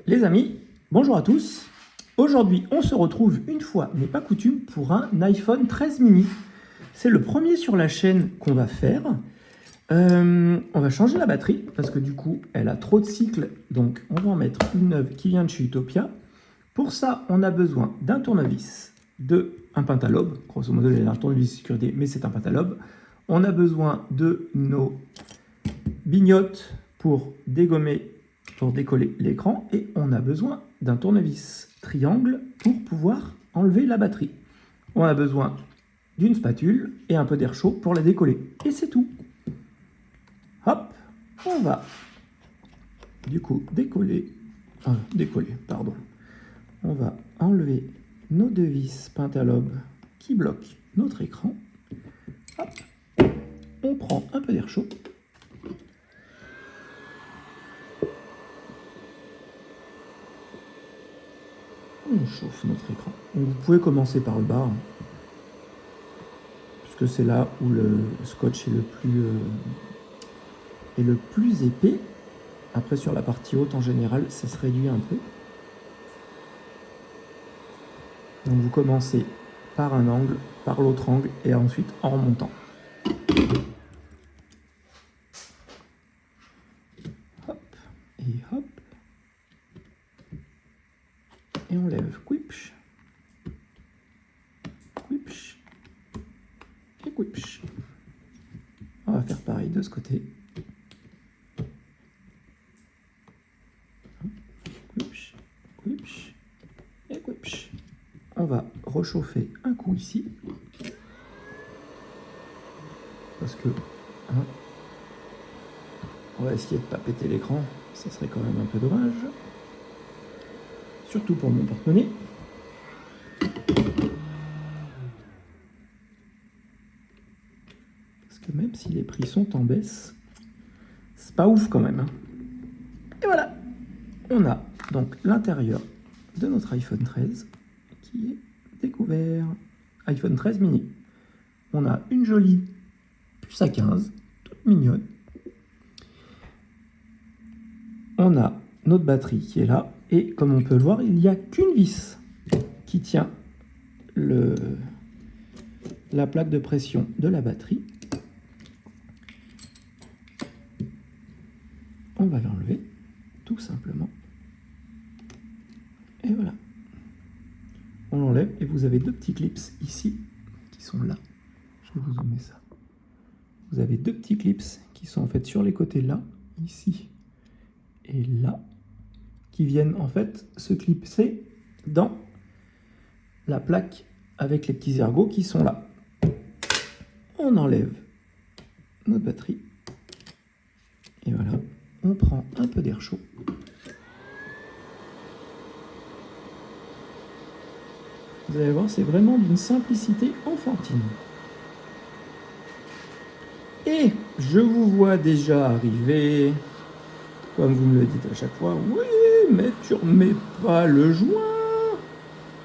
Les amis, bonjour à tous. Aujourd'hui, on se retrouve une fois n'est pas coutume pour un iPhone 13 mini. C'est le premier sur la chaîne qu'on va faire. On va changer la batterie parce que du coup, elle a trop de cycles. Donc, on va en mettre une neuve qui vient de chez Utopia. Pour ça, on a besoin d'un tournevis, un pentalobe. Grosso modo, il y a un tournevis sécurité, mais c'est un pentalobe. On a besoin de nos bignottes pour dégommer, pour décoller l'écran. Et on a besoin d'un tournevis triangle pour pouvoir enlever la batterie. On a besoin d'une spatule et un peu d'air chaud pour la décoller. Et c'est tout. Hop, on va du coup décoller, on va enlever nos deux vis pentalobe qui bloquent notre écran. Hop, on prend un peu d'air chaud. On chauffe notre écran. Donc vous pouvez commencer par le bas, puisque c'est là où le scotch est le plus épais. Après, sur la partie haute, en général, ça se réduit un peu. Donc vous commencez par un angle, par l'autre angle, et ensuite en remontant. Hop, et hop. Et on lève, quipch, quipch, et quipch. On va faire pareil de ce côté. Quipch, quipch, et quipch. On va rechauffer un coup ici. Parce que on va essayer de ne pas péter l'écran. Ça serait quand même un peu dommage. Surtout pour mon porte-monnaie. Parce que même si les prix sont en baisse, c'est pas ouf quand même. Et voilà, on a donc l'intérieur de notre iPhone 13 qui est découvert. iPhone 13 mini. On a une jolie puce à 15, toute mignonne. On a notre batterie qui est là. Et comme on peut le voir, il n'y a qu'une vis qui tient la plaque de pression de la batterie. On va l'enlever, tout simplement. Et voilà. On l'enlève et vous avez deux petits clips ici qui sont là. Je vais vous zoomer ça. Vous avez deux petits clips qui sont en fait sur les côtés là, ici et là, qui viennent en fait se clipser dans la plaque avec les petits ergots qui sont là. On enlève notre batterie et voilà, on prend un peu d'air chaud. Vous allez voir, c'est vraiment d'une simplicité enfantine. Et je vous vois déjà arriver, comme vous me le dites à chaque fois, oui, mais tu remets pas le joint.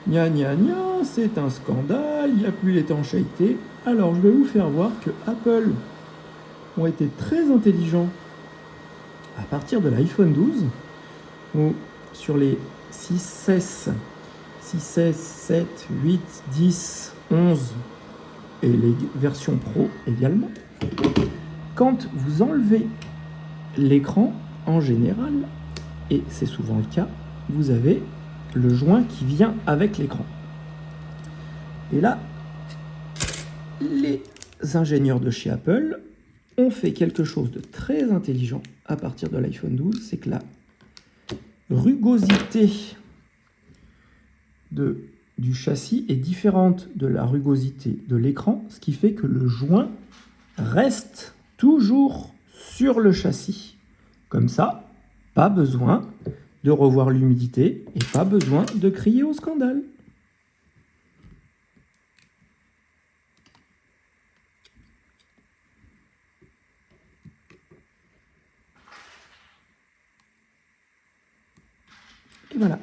Gna gna gna, c'est un scandale, il n'y a plus l'étanchéité. Alors je vais vous faire voir que Apple ont été très intelligents à partir de l'iPhone 12, ou sur les 6S, 7, 8, 10, 11 et les versions Pro également. Quand vous enlevez l'écran, en général, et c'est souvent le cas, vous avez le joint qui vient avec l'écran. Et là, les ingénieurs de chez Apple ont fait quelque chose de très intelligent à partir de l'iPhone 12, c'est que la rugosité du châssis est différente de la rugosité de l'écran, ce qui fait que le joint reste toujours sur le châssis. Comme ça, pas besoin de revoir l'humidité et pas besoin de crier au scandale. Et voilà,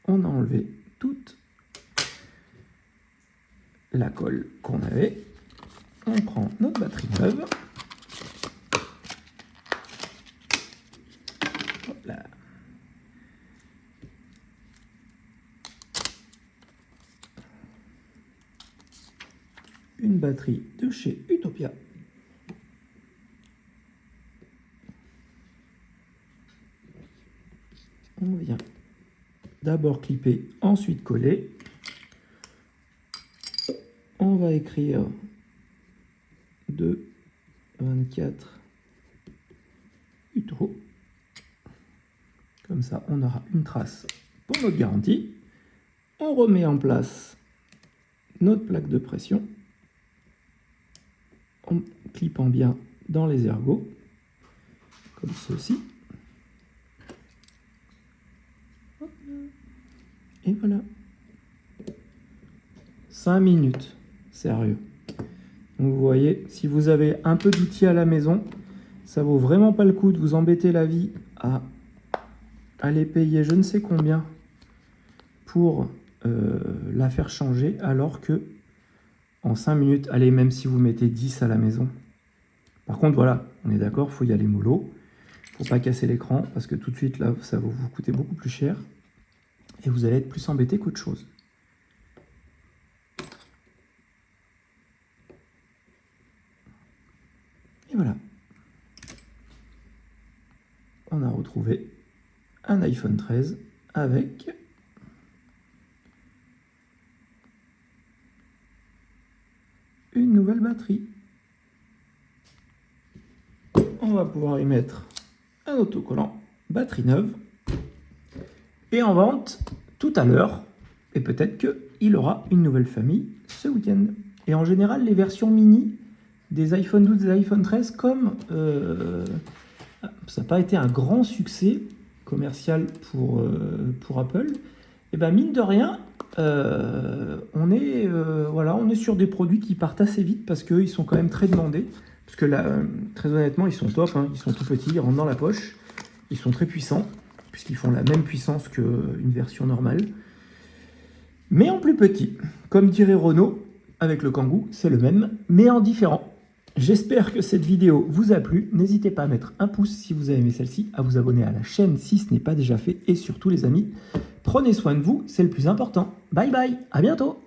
on a enlevé toute la colle qu'on avait. On prend notre batterie neuve. Hop là. une batterie de chez Utopia. On vient d'abord clipper, ensuite coller. On va écrire 224 Utro. Comme ça, on aura une trace pour notre garantie. On remet en place notre plaque de pression en clipant bien dans les ergots, comme ceci. Et voilà. 5 minutes, sérieux. Donc vous voyez, si vous avez un peu d'outils à la maison, ça vaut vraiment pas le coup de vous embêter la vie à aller payer je ne sais combien pour la faire changer, alors que en 5 minutes, allez, même si vous mettez 10 à la maison. Par contre, voilà, on est d'accord, il faut y aller mollo. Il ne faut pas casser l'écran, parce que tout de suite, là, ça va vous coûter beaucoup plus cher. Et vous allez être plus embêté qu'autre chose. Et voilà. On a retrouvé un iPhone 13 avec une nouvelle batterie. On va pouvoir y mettre un autocollant, batterie neuve, et en vente tout à l'heure. Et peut-être qu'il aura une nouvelle famille ce week-end. Et en général, les versions mini des iPhone 12 et des iPhone 13, comme ça n'a pas été un grand succès commercial pour Apple, et ben mine de rien, on est sur des produits qui partent assez vite parce qu'ils sont quand même très demandés. Parce que là, très honnêtement, ils sont top, hein, ils sont tout petits, ils rentrent dans la poche, ils sont très puissants, puisqu'ils font la même puissance qu'une version normale, mais en plus petit. Comme dirait Renault, avec le Kangoo, c'est le même, mais en différent. J'espère que cette vidéo vous a plu. N'hésitez pas à mettre un pouce si vous avez aimé celle-ci, à vous abonner à la chaîne si ce n'est pas déjà fait, et surtout les amis, prenez soin de vous, c'est le plus important. Bye bye, à bientôt.